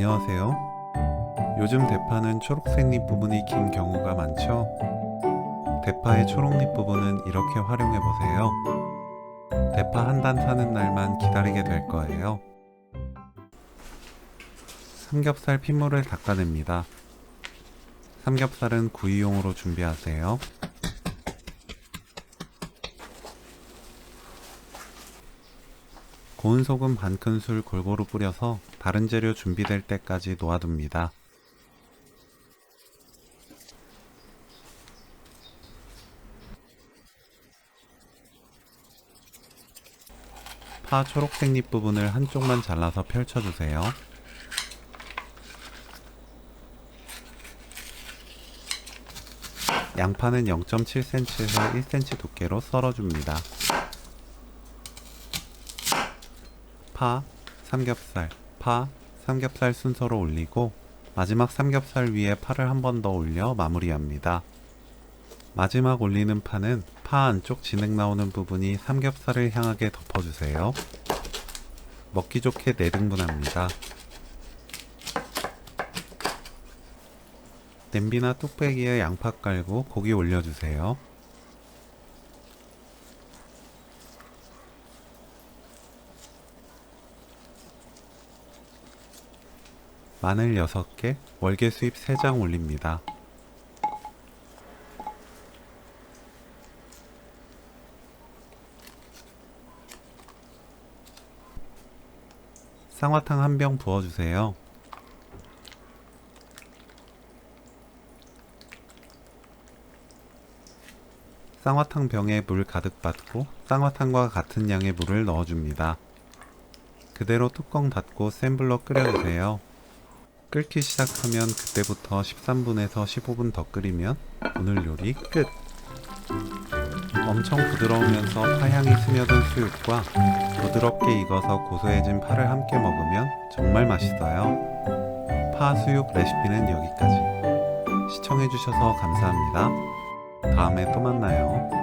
안녕하세요. 요즘 대파는 초록색잎 부분이 긴 경우가 많죠? 대파의 초록잎 부분은 이렇게 활용해 보세요. 대파 한 단 사는 날만 기다리게 될 거예요. 삼겹살 핏물을 닦아냅니다. 삼겹살은 구이용으로 준비하세요. 고운 소금 반 큰술 골고루 뿌려서 다른 재료 준비될 때까지 놓아둡니다. 파 초록색잎 부분을 한쪽만 잘라서 펼쳐주세요. 양파는 0.7cm에서 1cm 두께로 썰어줍니다. 파, 삼겹살 순서로 올리고 마지막 삼겹살 위에 파를 한 번 더 올려 마무리합니다. 마지막 올리는 파는 파 안쪽 진액 나오는 부분이 삼겹살을 향하게 덮어주세요. 먹기 좋게 4등분합니다. 냄비나 뚝배기에 양파 깔고 고기 올려주세요. 마늘 6개, 월계수잎 3장 올립니다. 쌍화탕 한 병 부어주세요. 쌍화탕 병에 물 가득 받고 쌍화탕과 같은 양의 물을 넣어줍니다. 그대로 뚜껑 닫고 센 불로 끓여주세요. 끓기 시작하면 그때부터 13분에서 15분 더 끓이면 오늘 요리 끝! 엄청 부드러우면서 파향이 스며든 수육과 부드럽게 익어서 고소해진 파를 함께 먹으면 정말 맛있어요. 파 수육 레시피는 여기까지. 시청해주셔서 감사합니다. 다음에 또 만나요.